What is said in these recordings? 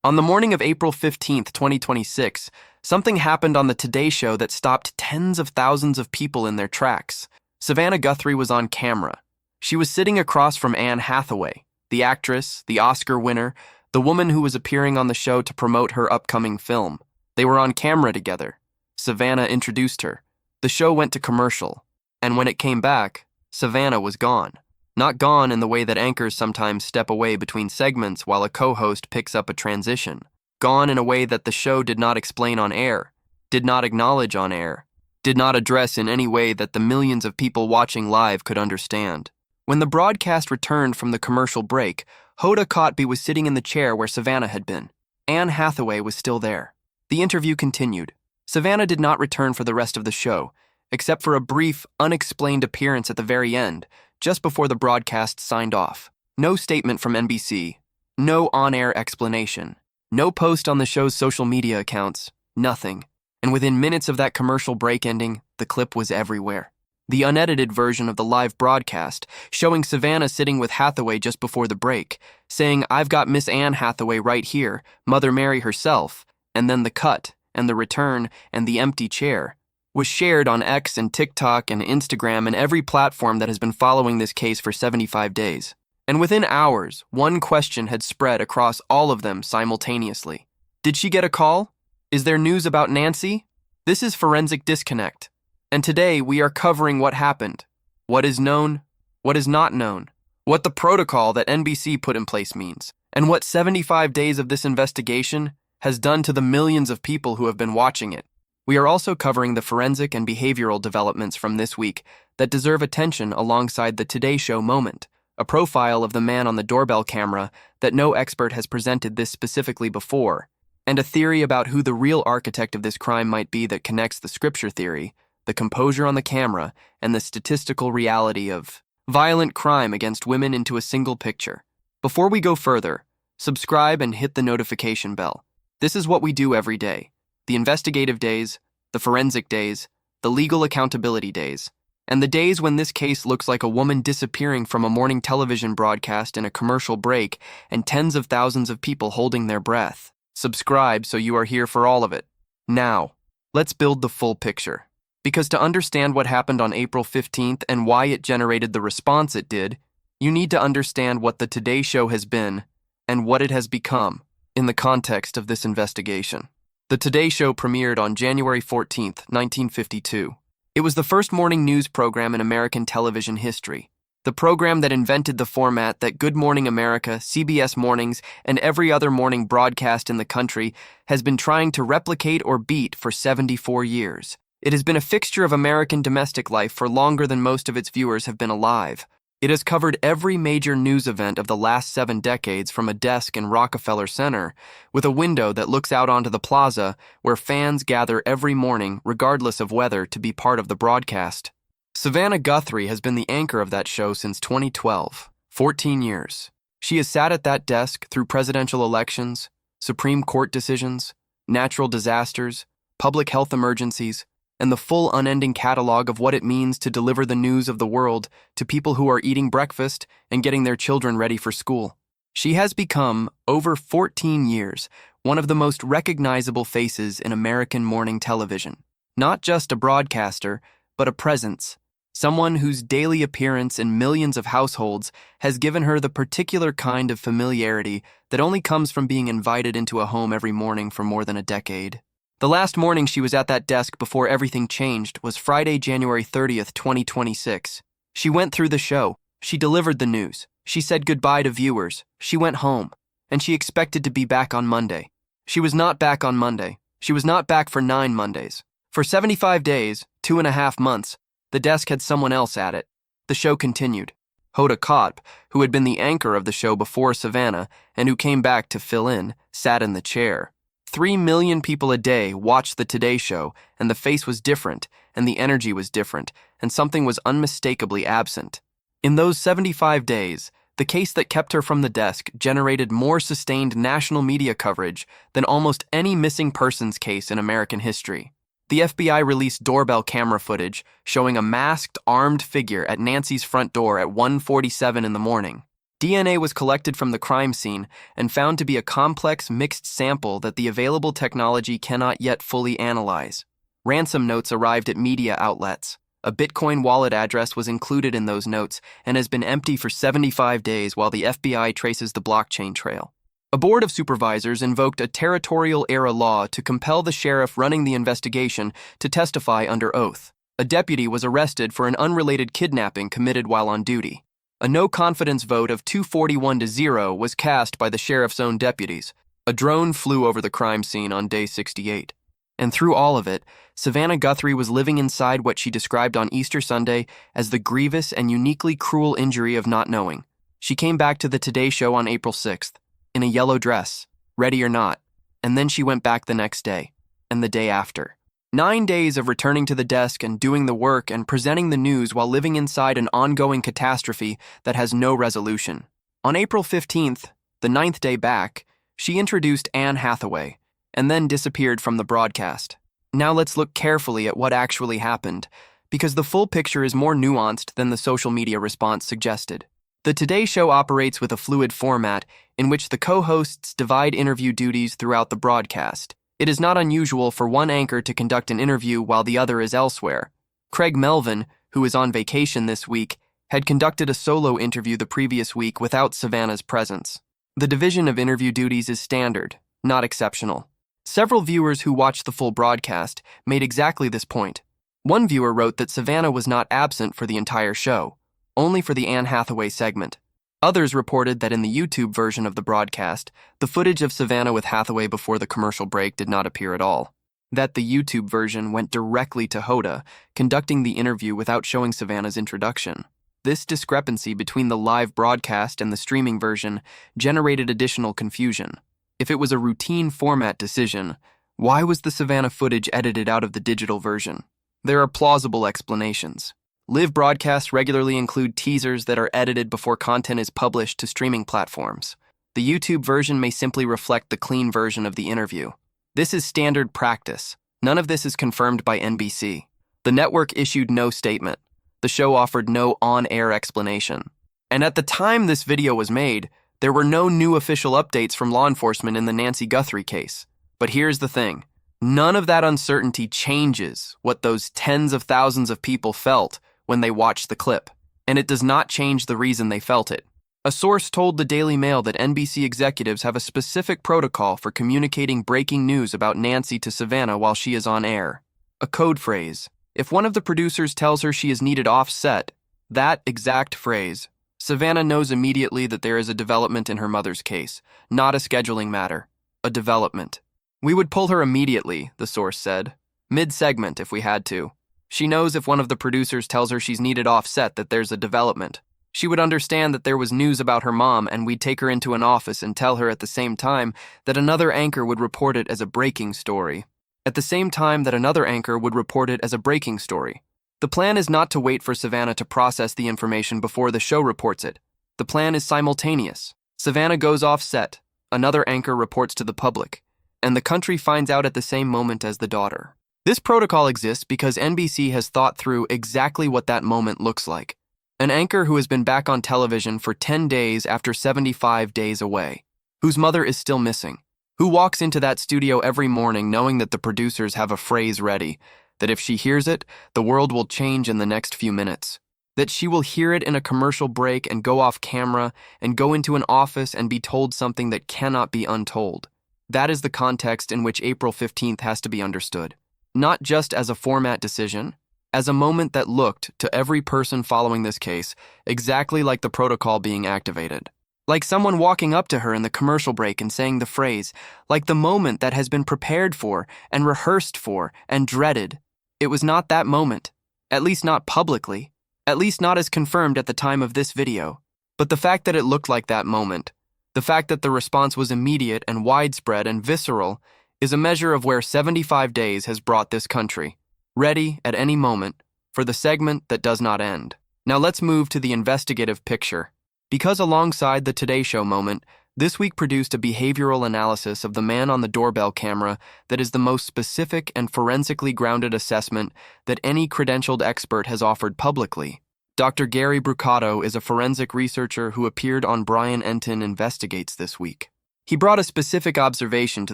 On the morning of April 15th, 2026, something happened on the Today Show that stopped tens of thousands of people in their tracks. Savannah Guthrie was on camera. She was sitting across from Anne Hathaway, the actress, the Oscar winner, the woman who was appearing on the show to promote her upcoming film. They were on camera together. Savannah introduced her. The show went to commercial, and when it came back, Savannah was gone. Not gone in the way that anchors sometimes step away between segments while a co-host picks up a transition. Gone in a way that the show did not explain on air, did not acknowledge on air, did not address in any way that the millions of people watching live could understand. When the broadcast returned from the commercial break, Hoda Kotb was sitting in the chair where Savannah had been. Anne Hathaway was still there. The interview continued. Savannah did not return for the rest of the show, except for a brief, unexplained appearance at the very end, just before the broadcast signed off. No statement from NBC. No on-air explanation. No post on the show's social media accounts. Nothing. And within minutes of that commercial break ending, the clip was everywhere. The unedited version of the live broadcast, showing Savannah sitting with Hathaway just before the break, saying, "I've got Miss Anne Hathaway right here, Mother Mary herself," and then the cut, and the return, and the empty chair, was shared on X and TikTok and Instagram and every platform that has been following this case for 75 days. And within hours, one question had spread across all of them simultaneously. Did she get a call? Is there news about Nancy? This is Forensic Disconnect. And today we are covering what happened, what is known, what is not known, what the protocol that NBC put in place means, and what 75 days of this investigation has done to the millions of people who have been watching it. We are also covering the forensic and behavioral developments from this week that deserve attention alongside the Today Show moment, a profile of the man on the doorbell camera that no expert has presented this specifically before, and a theory about who the real architect of this crime might be that connects the scripture theory, the composure on the camera, and the statistical reality of violent crime against women into a single picture. Before we go further, subscribe and hit the notification bell. This is what we do every day. The investigative days, the forensic days, the legal accountability days, and the days when this case looks like a woman disappearing from a morning television broadcast in a commercial break and tens of thousands of people holding their breath. Subscribe so you are here for all of it. Now, let's build the full picture. Because to understand what happened on April 15th and why it generated the response it did, you need to understand what the Today Show has been and what it has become in the context of this investigation. The Today Show premiered on January 14th, 1952. It was the first morning news program in American television history. The program that invented the format that Good Morning America, CBS Mornings, and every other morning broadcast in the country has been trying to replicate or beat for 74 years. It has been a fixture of American domestic life for longer than most of its viewers have been alive. It has covered every major news event of the last 7 decades from a desk in Rockefeller Center, with a window that looks out onto the plaza where fans gather every morning, regardless of weather, to be part of the broadcast. Savannah Guthrie has been the anchor of that show since 2012, 14 years. She has sat at that desk through presidential elections, Supreme Court decisions, natural disasters, public health emergencies, and the full unending catalog of what it means to deliver the news of the world to people who are eating breakfast and getting their children ready for school. She has become, over 14 years, one of the most recognizable faces in American morning television. Not just a broadcaster, but a presence. Someone whose daily appearance in millions of households has given her the particular kind of familiarity that only comes from being invited into a home every morning for more than a decade. The last morning she was at that desk before everything changed was Friday, January 30th, 2026. She went through the show. She delivered the news. She said goodbye to viewers. She went home. And she expected to be back on Monday. She was not back on Monday. She was not back for 9 Mondays. For 75 days, 2.5 months, the desk had someone else at it. The show continued. Hoda Kotb, who had been the anchor of the show before Savannah and who came back to fill in, sat in the chair. 3 million people a day watched the Today Show, and the face was different, and the energy was different, and something was unmistakably absent. In those 75 days, the case that kept her from the desk generated more sustained national media coverage than almost any missing persons case in American history. The FBI released doorbell camera footage showing a masked, armed figure at Nancy's front door at 1:47 in the morning. DNA was collected from the crime scene and found to be a complex mixed sample that the available technology cannot yet fully analyze. Ransom notes arrived at media outlets. A Bitcoin wallet address was included in those notes and has been empty for 75 days while the FBI traces the blockchain trail. A board of supervisors invoked a territorial-era law to compel the sheriff running the investigation to testify under oath. A deputy was arrested for an unrelated kidnapping committed while on duty. A no-confidence vote of 241-0 was cast by the sheriff's own deputies. A drone flew over the crime scene on day 68. And through all of it, Savannah Guthrie was living inside what she described on Easter Sunday as the grievous and uniquely cruel injury of not knowing. She came back to the Today Show on April 6th, in a yellow dress, ready or not, and then she went back the next day, and the day after. 9 days of returning to the desk and doing the work and presenting the news while living inside an ongoing catastrophe that has no resolution. On April 15th, the 9th day back, she introduced Anne Hathaway, and then disappeared from the broadcast. Now let's look carefully at what actually happened, because the full picture is more nuanced than the social media response suggested. The Today Show operates with a fluid format in which the co-hosts divide interview duties throughout the broadcast. It is not unusual for one anchor to conduct an interview while the other is elsewhere. Craig Melvin, who is on vacation this week, had conducted a solo interview the previous week without Savannah's presence. The division of interview duties is standard, not exceptional. Several viewers who watched the full broadcast made exactly this point. One viewer wrote that Savannah was not absent for the entire show, only for the Anne Hathaway segment. Others reported that in the YouTube version of the broadcast, the footage of Savannah with Hathaway before the commercial break did not appear at all. That the YouTube version went directly to Hoda, conducting the interview without showing Savannah's introduction. This discrepancy between the live broadcast and the streaming version generated additional confusion. If it was a routine format decision, why was the Savannah footage edited out of the digital version? There are plausible explanations. Live broadcasts regularly include teasers that are edited before content is published to streaming platforms. The YouTube version may simply reflect the clean version of the interview. This is standard practice. None of this is confirmed by NBC. The network issued no statement. The show offered no on-air explanation. And at the time this video was made, there were no new official updates from law enforcement in the Nancy Guthrie case. But here's the thing. None of that uncertainty changes what those tens of thousands of people felt when they watched the clip, and it does not change the reason they felt it. A source told the Daily Mail that NBC executives have a specific protocol for communicating breaking news about Nancy to Savannah while she is on air. A code phrase. If one of the producers tells her she is needed off-set, that exact phrase, Savannah knows immediately that there is a development in her mother's case, not a scheduling matter. A development. We would pull her immediately, the source said. Mid-segment if we had to. She knows if one of the producers tells her she's needed off-set that there's a development. She would understand that there was news about her mom and we'd take her into an office and tell her at the same time that another anchor would report it as a breaking story. At the same time that another anchor would report it as a breaking story. The plan is not to wait for Savannah to process the information before the show reports it. The plan is simultaneous. Savannah goes off-set, another anchor reports to the public, and the country finds out at the same moment as the daughter. This protocol exists because NBC has thought through exactly what that moment looks like. An anchor who has been back on television for 10 days after 75 days away, whose mother is still missing, who walks into that studio every morning knowing that the producers have a phrase ready, that if she hears it, the world will change in the next few minutes, that she will hear it in a commercial break and go off camera and go into an office and be told something that cannot be untold. That is the context in which April 15th has to be understood. Not just as a format decision, as a moment that looked, to every person following this case, exactly like the protocol being activated. Like someone walking up to her in the commercial break and saying the phrase, like the moment that has been prepared for and rehearsed for and dreaded. It was not that moment, at least not publicly, at least not as confirmed at the time of this video. But the fact that it looked like that moment, the fact that the response was immediate and widespread and visceral, is a measure of where 75 days has brought this country, ready at any moment for the segment that does not end. Now let's move to the investigative picture. Because alongside the Today Show moment, this week produced a behavioral analysis of the man on the doorbell camera that is the most specific and forensically grounded assessment that any credentialed expert has offered publicly. Dr. Gary Brucato is a forensic researcher who appeared on Brian Enton Investigates this week. He brought a specific observation to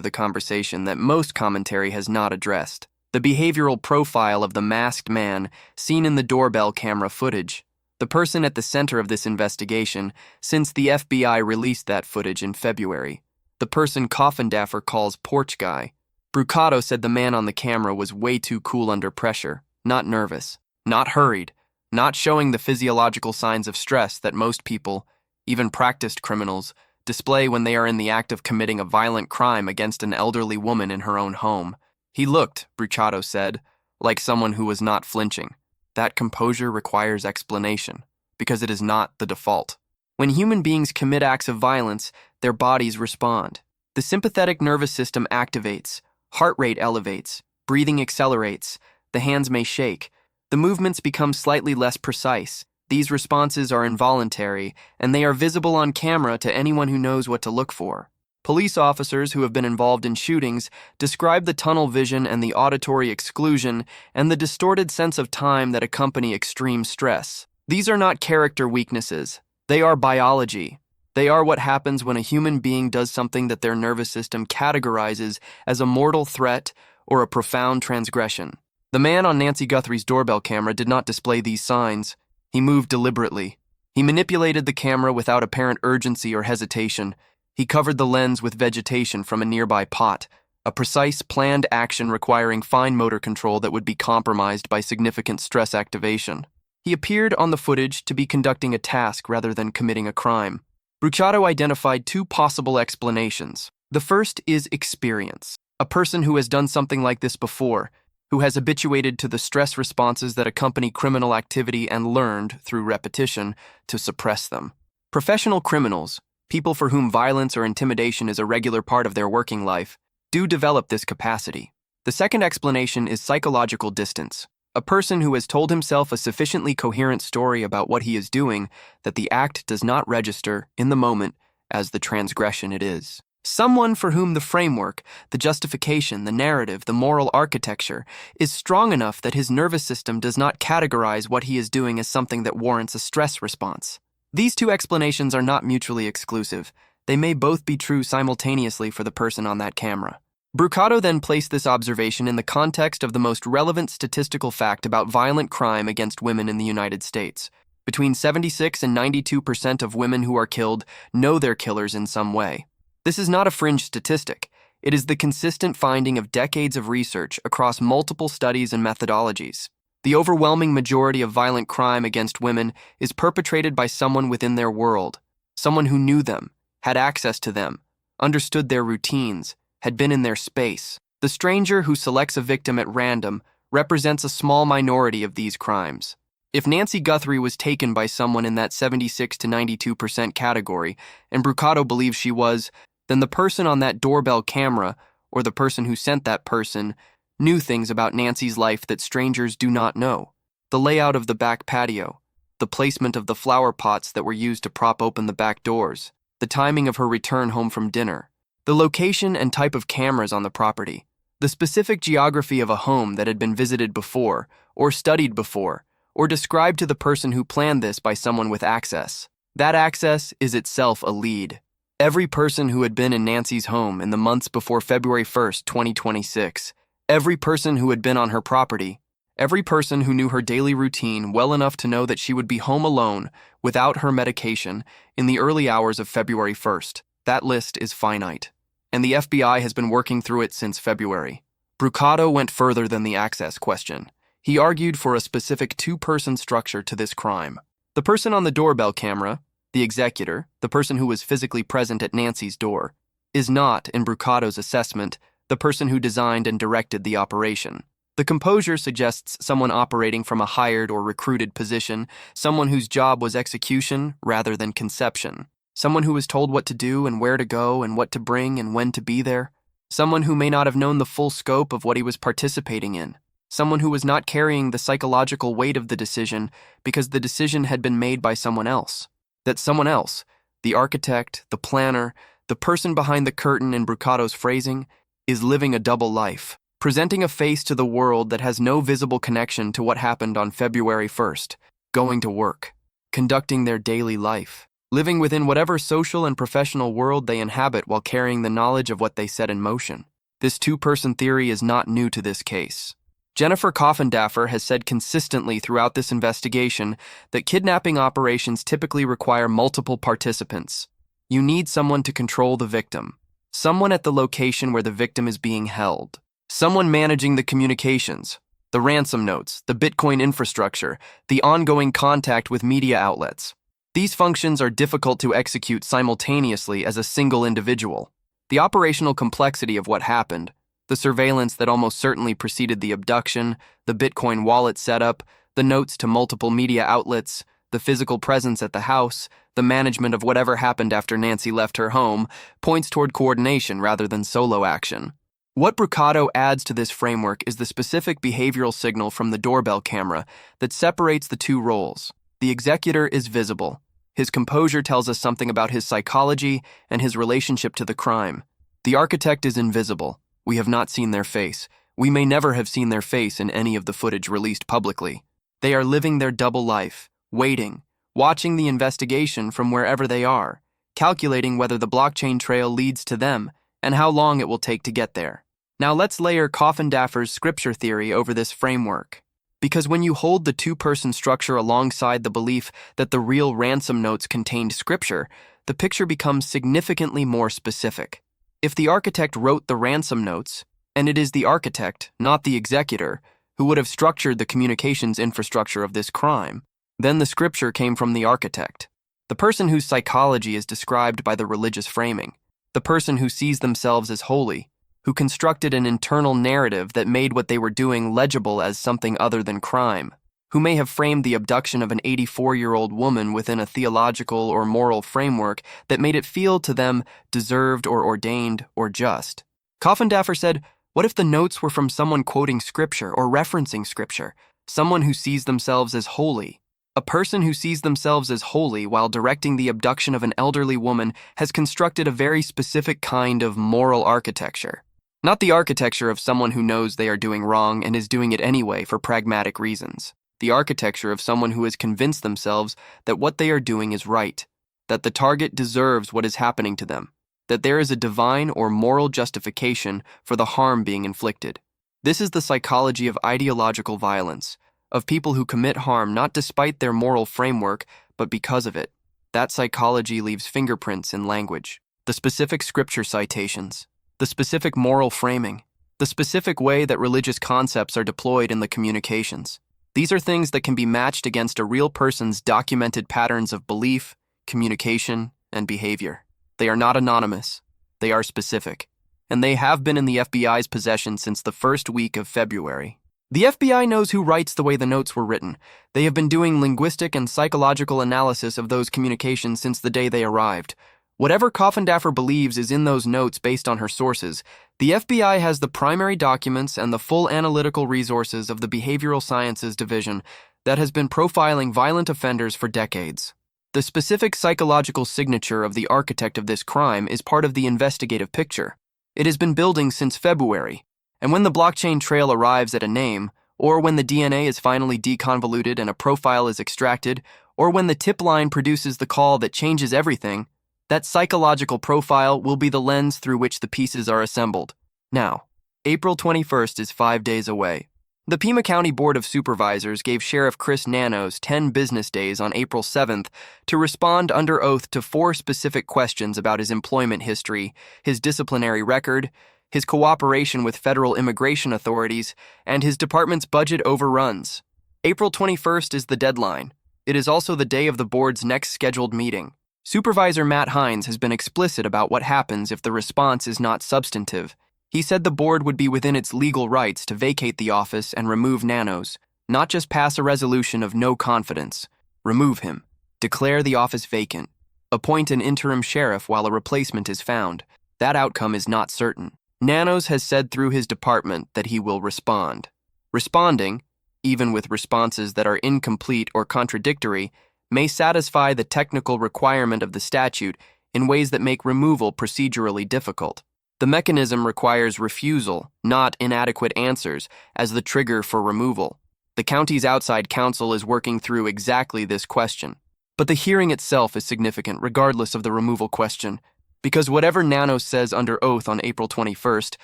the conversation that most commentary has not addressed: the behavioral profile of the masked man seen in the doorbell camera footage. The person at the center of this investigation, since the FBI released that footage in February. The person Coffindaffer calls Porch Guy. Brucato said the man on the camera was way too cool under pressure, not nervous, not hurried, not showing the physiological signs of stress that most people, even practiced criminals, display when they are in the act of committing a violent crime against an elderly woman in her own home. He looked, Brucato said, like someone who was not flinching. That composure requires explanation, because it is not the default. When human beings commit acts of violence, their bodies respond. The sympathetic nervous system activates, heart rate elevates, breathing accelerates, the hands may shake, the movements become slightly less precise. These responses are involuntary, and they are visible on camera to anyone who knows what to look for. Police officers who have been involved in shootings describe the tunnel vision and the auditory exclusion and the distorted sense of time that accompany extreme stress. These are not character weaknesses. They are biology. They are what happens when a human being does something that their nervous system categorizes as a mortal threat or a profound transgression. The man on Nancy Guthrie's doorbell camera did not display these signs. He moved deliberately. He manipulated the camera without apparent urgency or hesitation. He covered the lens with vegetation from a nearby pot, a precise, planned action requiring fine motor control that would be compromised by significant stress activation. He appeared on the footage to be conducting a task rather than committing a crime. Brucato identified two possible explanations. The first is experience. A person who has done something like this before, who has habituated to the stress responses that accompany criminal activity and learned, through repetition, to suppress them. Professional criminals, people for whom violence or intimidation is a regular part of their working life, do develop this capacity. The second explanation is psychological distance. A person who has told himself a sufficiently coherent story about what he is doing that the act does not register, in the moment, as the transgression it is. Someone for whom the framework, the justification, the narrative, the moral architecture is strong enough that his nervous system does not categorize what he is doing as something that warrants a stress response. These two explanations are not mutually exclusive. They may both be true simultaneously for the person on that camera. Brucato then placed this observation in the context of the most relevant statistical fact about violent crime against women in the United States. Between 76 and 92% of women who are killed know their killers in some way. This is not a fringe statistic. It is the consistent finding of decades of research across multiple studies and methodologies. The overwhelming majority of violent crime against women is perpetrated by someone within their world, someone who knew them, had access to them, understood their routines, had been in their space. The stranger who selects a victim at random represents a small minority of these crimes. If Nancy Guthrie was taken by someone in that 76 to 92% category, and Brucato believes she was, then the person on that doorbell camera, or the person who sent that person, knew things about Nancy's life that strangers do not know. The layout of the back patio, the placement of the flower pots that were used to prop open the back doors, the timing of her return home from dinner, the location and type of cameras on the property, the specific geography of a home that had been visited before, or studied before, or described to the person who planned this by someone with access. That access is itself a lead. Every person who had been in Nancy's home in the months before February 1st, 2026, every person who had been on her property, every person who knew her daily routine well enough to know that she would be home alone, without her medication, in the early hours of February 1st. That list is finite, and the FBI has been working through it since February. Brucato went further than the access question. He argued for a specific two-person structure to this crime. The person on the doorbell camera, the executor, the person who was physically present at Nancy's door, is not, in Brucato's assessment, the person who designed and directed the operation. The composure suggests someone operating from a hired or recruited position, someone whose job was execution rather than conception, someone who was told what to do and where to go and what to bring and when to be there, someone who may not have known the full scope of what he was participating in, someone who was not carrying the psychological weight of the decision because the decision had been made by someone else. That someone else, the architect, the planner, the person behind the curtain in Brucato's phrasing, is living a double life, presenting a face to the world that has no visible connection to what happened on February 1st. going to work, conducting their daily life, living within whatever social and professional world they inhabit while carrying the knowledge of what they set in motion. This two-person theory is not new to this case. Jennifer Coffindaffer has said consistently throughout this investigation that kidnapping operations typically require multiple participants. You need someone to control the victim, someone at the location where the victim is being held, someone managing the communications, the ransom notes, the Bitcoin infrastructure, the ongoing contact with media outlets. These functions are difficult to execute simultaneously as a single individual. The operational complexity of what happened, the surveillance that almost certainly preceded the abduction, the Bitcoin wallet setup, the notes to multiple media outlets, the physical presence at the house, the management of whatever happened after Nancy left her home, points toward coordination rather than solo action. What Brucato adds to this framework is the specific behavioral signal from the doorbell camera that separates the two roles. The executor is visible. His composure tells us something about his psychology and his relationship to the crime. The architect is invisible. We have not seen their face. We may never have seen their face in any of the footage released publicly. They are living their double life, waiting, watching the investigation from wherever they are, calculating whether the blockchain trail leads to them and how long it will take to get there. Now let's layer Coffindaffer's scripture theory over this framework. Because when you hold the two-person structure alongside the belief that the real ransom notes contained scripture, the picture becomes significantly more specific. If the architect wrote the ransom notes, and it is the architect, not the executor, who would have structured the communications infrastructure of this crime, then the scripture came from the architect, the person whose psychology is described by the religious framing, the person who sees themselves as holy, who constructed an internal narrative that made what they were doing legible as something other than crime, who may have framed the abduction of an 84-year-old woman within a theological or moral framework that made it feel to them deserved or ordained or just. Coffindaffer said, what if the notes were from someone quoting scripture or referencing scripture, someone who sees themselves as holy? A person who sees themselves as holy while directing the abduction of an elderly woman has constructed a very specific kind of moral architecture. Not the architecture of someone who knows they are doing wrong and is doing it anyway for pragmatic reasons. The architecture of someone who has convinced themselves that what they are doing is right, that the target deserves what is happening to them, that there is a divine or moral justification for the harm being inflicted. This is the psychology of ideological violence, of people who commit harm not despite their moral framework, but because of it. That psychology leaves fingerprints in language, the specific scripture citations, the specific moral framing, the specific way that religious concepts are deployed in the communications. These are things that can be matched against a real person's documented patterns of belief, communication, and behavior. They are not anonymous. They are specific. And they have been in the FBI's possession since the first week of February. The FBI knows who writes the way the notes were written. They have been doing linguistic and psychological analysis of those communications since the day they arrived. Whatever Coffindaffer believes is in those notes based on her sources, the FBI has the primary documents and the full analytical resources of the Behavioral Sciences Division that has been profiling violent offenders for decades. The specific psychological signature of the architect of this crime is part of the investigative picture. It has been building since February, and when the blockchain trail arrives at a name, or when the DNA is finally deconvoluted and a profile is extracted, or when the tip line produces the call that changes everything, that psychological profile will be the lens through which the pieces are assembled. Now, April 21st is 5 days away. The Pima County Board of Supervisors gave Sheriff Chris Nanos 10 business days on April 7th to respond under oath to 4 specific questions about his employment history, his disciplinary record, his cooperation with federal immigration authorities, and his department's budget overruns. April 21st is the deadline. It is also the day of the board's next scheduled meeting. Supervisor Matt Hines has been explicit about what happens if the response is not substantive. He said the board would be within its legal rights to vacate the office and remove Nanos, not just pass a resolution of no confidence. Remove him. Declare the office vacant. Appoint an interim sheriff while a replacement is found. That outcome is not certain. Nanos has said through his department that he will respond. Responding, even with responses that are incomplete or contradictory, may satisfy the technical requirement of the statute in ways that make removal procedurally difficult. The mechanism requires refusal, not inadequate answers, as the trigger for removal. The county's outside counsel is working through exactly this question. But the hearing itself is significant regardless of the removal question, because whatever Nanos says under oath on April 21st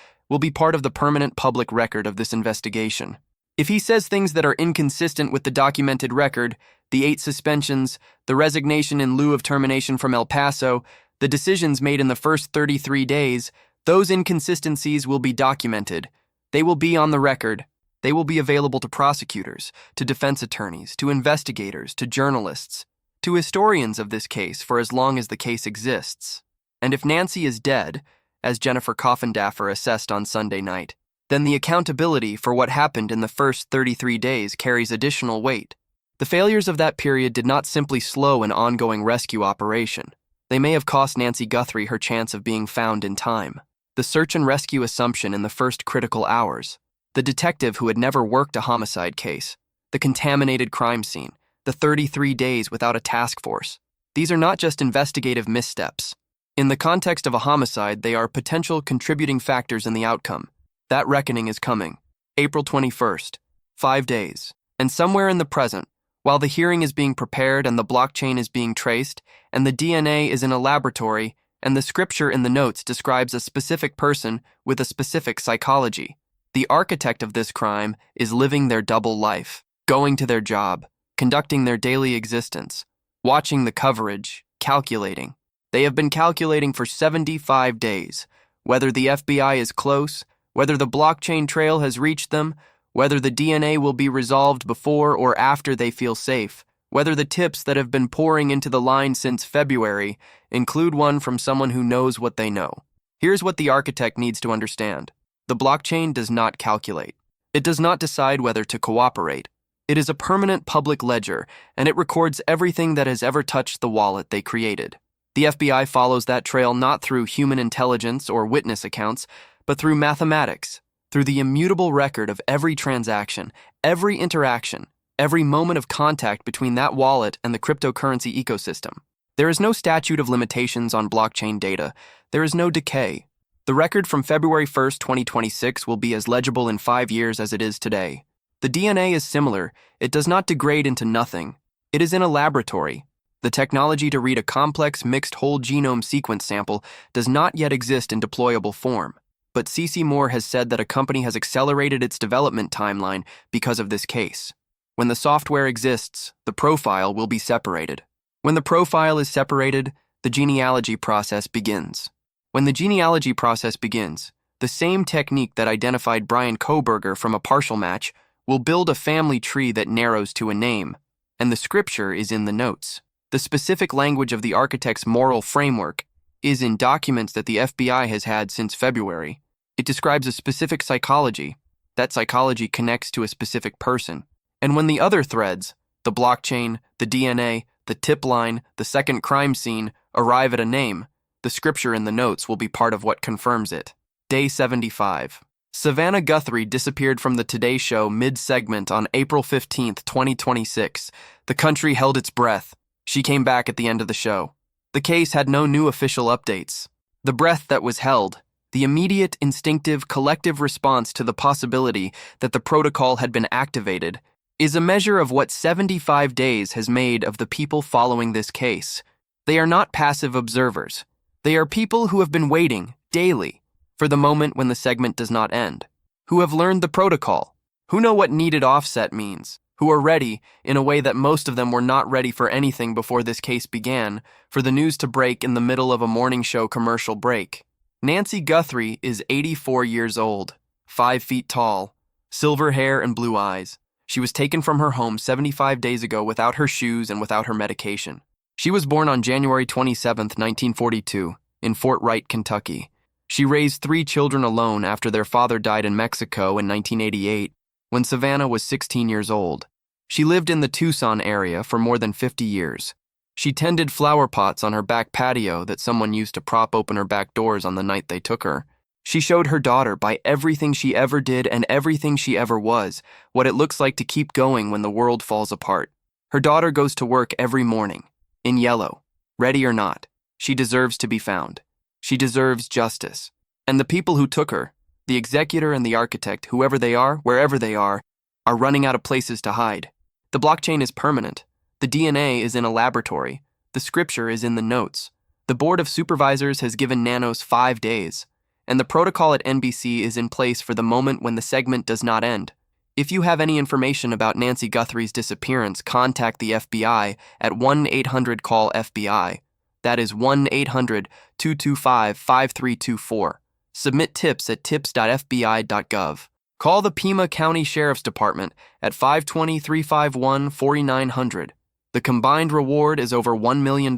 will be part of the permanent public record of this investigation. If he says things that are inconsistent with the documented record, the 8 suspensions, the resignation in lieu of termination from El Paso, the decisions made in the first 33 days, those inconsistencies will be documented. They will be on the record. They will be available to prosecutors, to defense attorneys, to investigators, to journalists, to historians of this case for as long as the case exists. And if Nancy is dead, as Jennifer Coffindaffer assessed on Sunday night, then the accountability for what happened in the first 33 days carries additional weight. The failures of that period did not simply slow an ongoing rescue operation. They may have cost Nancy Guthrie her chance of being found in time. The search and rescue assumption in the first critical hours, the detective who had never worked a homicide case, the contaminated crime scene, the 33 days without a task force. These are not just investigative missteps. In the context of a homicide, they are potential contributing factors in the outcome. That reckoning is coming. April 21st, 5 days. And somewhere in the present, while the hearing is being prepared and the blockchain is being traced, and the DNA is in a laboratory, and the scripture in the notes describes a specific person with a specific psychology, the architect of this crime is living their double life, going to their job, conducting their daily existence, watching the coverage, calculating. They have been calculating for 75 days, whether the FBI is close, whether the blockchain trail has reached them, whether the DNA will be resolved before or after they feel safe, whether the tips that have been pouring into the line since February include one from someone who knows what they know. Here's what the architect needs to understand. The blockchain does not calculate. It does not decide whether to cooperate. It is a permanent public ledger, and it records everything that has ever touched the wallet they created. The FBI follows that trail not through human intelligence or witness accounts, but through mathematics, through the immutable record of every transaction, every interaction, every moment of contact between that wallet and the cryptocurrency ecosystem. There is no statute of limitations on blockchain data. There is no decay. The record from February 1st, 2026 will be as legible in 5 years as it is today. The DNA is similar. It does not degrade into nothing. It is in a laboratory. The technology to read a complex mixed whole genome sequence sample does not yet exist in deployable form. But C.C. Moore has said that a company has accelerated its development timeline because of this case. When the software exists, the profile will be separated. When the profile is separated, the genealogy process begins. When the genealogy process begins, the same technique that identified Brian Kohberger from a partial match will build a family tree that narrows to a name, and the scripture is in the notes. The specific language of the architect's moral framework is in documents that the FBI has had since February. It describes a specific psychology. That psychology connects to a specific person. And when the other threads, the blockchain, the DNA, the tip line, the second crime scene, arrive at a name, the scripture in the notes will be part of what confirms it. Day 75. Savannah Guthrie disappeared from the Today Show mid-segment on April 15, 2026. The country held its breath. She came back at the end of the show. The case had no new official updates. The breath that was held, the immediate, instinctive, collective response to the possibility that the protocol had been activated, is a measure of what 75 days has made of the people following this case. They are not passive observers. They are people who have been waiting, daily, for the moment when the segment does not end, who have learned the protocol, who know what needed offset means, who are ready, in a way that most of them were not ready for anything before this case began, for the news to break in the middle of a morning show commercial break. Nancy Guthrie is 84 years old, 5 feet tall, silver hair and blue eyes. She was taken from her home 75 days ago without her shoes and without her medication. She was born on January 27, 1942, in Fort Wright, Kentucky. She raised 3 children alone after their father died in Mexico in 1988, when Savannah was 16 years old. She lived in the Tucson area for more than 50 years. She tended flower pots on her back patio that someone used to prop open her back doors on the night they took her. She showed her daughter, by everything she ever did and everything she ever was, what it looks like to keep going when the world falls apart. Her daughter goes to work every morning, in yellow, ready or not. She deserves to be found. She deserves justice. And the people who took her, the executor and the architect, whoever they are, wherever they are, are running out of places to hide. The blockchain is permanent. The DNA is in a laboratory. The scripture is in the notes. The board of supervisors has given Nanos 5 days, and the protocol at NBC is in place for the moment when the segment does not end. If you have any information about Nancy Guthrie's disappearance, contact the FBI at 1-800-CALL-FBI. That is 1-800-225-5324. Submit tips at tips.fbi.gov. Call the Pima County Sheriff's Department at 520-351-4900. The combined reward is over $1 million,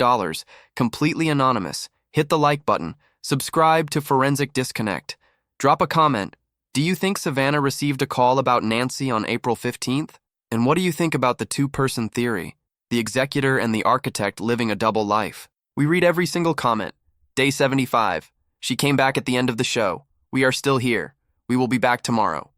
completely anonymous. Hit the like button. Subscribe to Forensic Disconnect. Drop a comment. Do you think Savannah received a call about Nancy on April 15th? And what do you think about the two-person theory? The executor and the architect living a double life. We read every single comment. Day 75. She came back at the end of the show. We are still here. We will be back tomorrow.